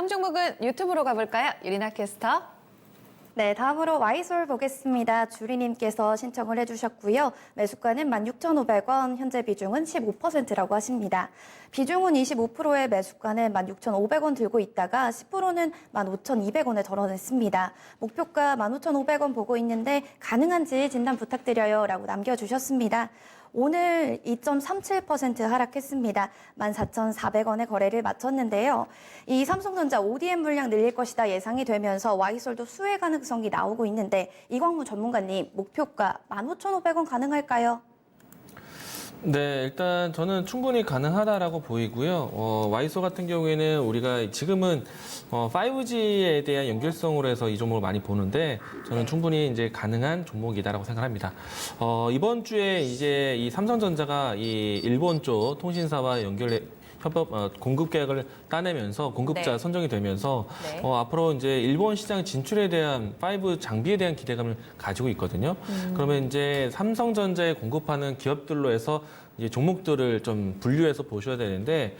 다음 종목은 유튜브로 가볼까요? 유리나 캐스터. 네, 다음으로 와이솔 보겠습니다. 주리님께서 신청을 해주셨고요. 매수가는 16,500원, 현재 비중은 15%라고 하십니다. 비중은 25%의 매수가는 16,500원 들고 있다가 10%는 15,200원에 덜어냈습니다. 목표가 15,500원 보고 있는데 가능한지 진단 부탁드려요 라고 남겨주셨습니다. 오늘 2.37% 하락했습니다. 14,400원의 거래를 마쳤는데요. 이 삼성전자 ODM 물량 늘릴 것이다 예상이 되면서 와이솔도 수혜 가능성이 나오고 있는데 이광무 전문가님 목표가 15,500원 가능할까요? 네, 일단 저는 충분히 가능하다라고 보이고요. 와이소 같은 경우에는 우리가 지금은 5G에 대한 연결성으로 해서 이 종목을 많이 보는데 저는 충분히 이제 가능한 종목이다라고 생각합니다. 이번 주에 이제 이 삼성전자가 이 일본 쪽 통신사와 공급 계약을 따내면서 공급자 선정이 되면서 앞으로 이제 일본 시장 진출에 대한 5 장비에 대한 기대감을 가지고 있거든요. 그러면 이제 삼성전자에 공급하는 기업들로 해서 이제 종목들을 좀 분류해서 보셔야 되는데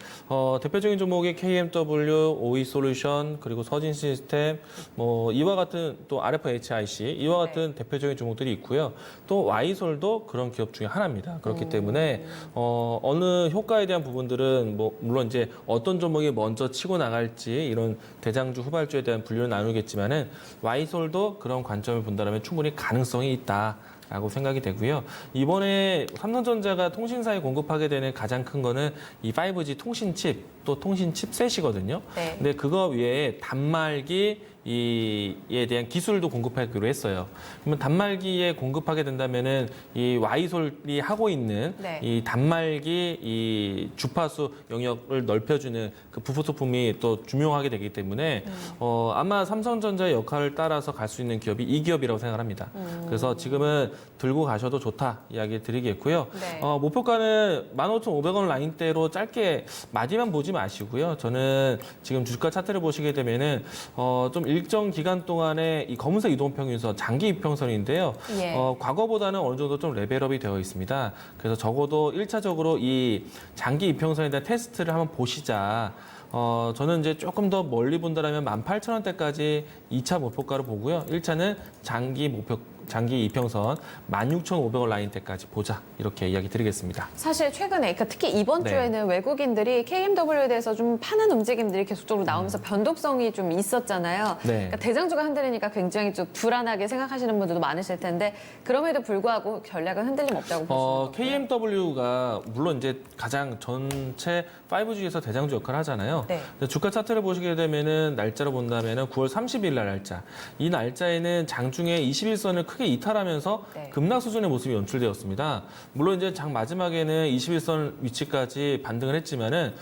대표적인 종목이 KMW, OE솔루션, 그리고 서진 시스템, 뭐 이와 같은 또 RFHIC 이와 같은 대표적인 종목들이 있고요. 또 와이솔도 그런 기업 중에 하나입니다. 그렇기 때문에 어느 효과에 대한 부분들은 뭐 물론 이제 어떤 종목이 먼저 치고 나갈지 이런 대장주, 후발주에 대한 분류를 나누겠지만은 와이솔도 그런 관점을 본다면 충분히 가능성이 있다. 라고 생각이 되고요. 이번에 삼성전자가 통신사에 공급하게 되는 가장 큰 거는 이 5G 통신칩, 또 통신 칩셋이거든요. 근데 그거 외에 단말기 이에 대한 기술도 공급하기로 했어요. 그러면 단말기에 공급하게 된다면은 이 와이솔이 하고 있는 이 단말기 이 주파수 영역을 넓혀주는 그 부속품이 또 중요하게 되기 때문에 아마 삼성전자의 역할을 따라서 갈 수 있는 기업이 이 기업이라고 생각합니다. 그래서 지금은 들고 가셔도 좋다 이야기 드리겠고요. 목표가는 15,500원 라인대로 짧게 마디만 보지 마시고요. 저는 지금 주가 차트를 보시게 되면은 좀 일정 기간 동안에 이 검은색 이동평균선 장기 이평선인데요. 과거보다는 어느 정도 좀 레벨업이 되어 있습니다. 그래서 적어도 1차적으로 이 장기 이평선에 대한 테스트를 한번 보시자. 저는 이제 조금 더 멀리 본다면 18,000원대까지 2차 목표가를 보고요. 1차는 장기 이평선 16,500원 라인대까지 보자 이렇게 이야기 드리겠습니다. 사실 최근에 그러니까 특히 이번 주에는 외국인들이 KMW에 대해서 좀 파는 움직임들이 계속적으로 나오면서 변동성이 좀 있었잖아요. 그러니까 대장주가 흔들리니까 굉장히 좀 불안하게 생각하시는 분들도 많으실 텐데 그럼에도 불구하고 전략은 흔들림 없다고 보시는 거예요. KMW가 물론 이제 가장 전체 5G에서 대장주 역할을 하잖아요. 주가 차트를 보시게 되면은 날짜로 본다면은 9월 30일 날 날짜. 이 날짜에는 장중에 21선을 크게 이탈하면서 급락 수준의 모습이 연출되었습니다. 물론 이제 장 마지막에는 21선 위치까지 반등을 했지만은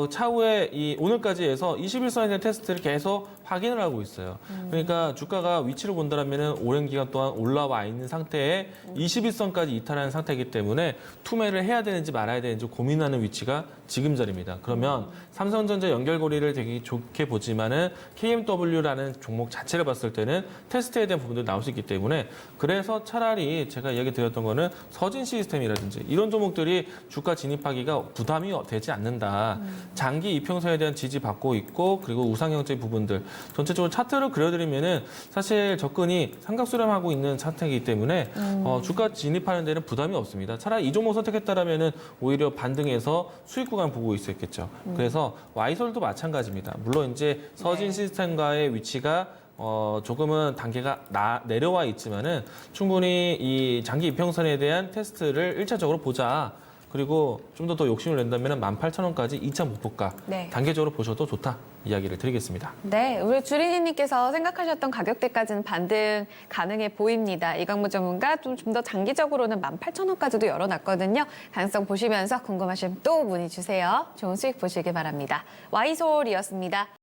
차후에 이 오늘까지 해서 21선에 대한 테스트를 계속 확인을 하고 있어요. 그러니까 주가가 위치를 본다면은 오랜 기간 동안 올라와 있는 상태에 21선까지 이탈하는 상태이기 때문에 투매를 해야 되는지 말아야 되는지 고민하는 위치가 지금 자리입니다. 그러면 삼성전자 연결고리를 되게 좋게 보지만은 KMW라는 종목 자체를 봤을 때는 테스트에 대한 부분들이 나올 수 있기 때문에 그래서 차라리 제가 이야기 드렸던 거는 서진 시스템이라든지 이런 종목들이 주가 진입하기가 부담이 되지 않는다. 장기 이평선에 대한 지지받고 있고 그리고 우상향적인 부분들 전체적으로 차트를 그려드리면은 사실 접근이 삼각수렴하고 있는 차트이기 때문에 주가 진입하는 데는 부담이 없습니다. 차라리 이 종목 선택했다라면은 오히려 반등해서 수익 구간 보고 있었겠죠. 그래서 와이솔도 마찬가지입니다. 물론 이제 서진 시스템과의 위치가 조금은 단계가 내려와 있지만은 충분히 이 장기 이평선에 대한 테스트를 1차적으로 보자. 그리고 좀 더 욕심을 낸다면 18,000원까지 2차 목표가 단계적으로 보셔도 좋다 이야기를 드리겠습니다. 네, 우리 주린이님께서 생각하셨던 가격대까지는 반등 가능해 보입니다. 이광무 전문가 좀 더 장기적으로는 18,000원까지도 열어놨거든요. 가능성 보시면서 궁금하시면 또 문의 주세요. 좋은 수익 보시길 바랍니다. 와이솔이었습니다.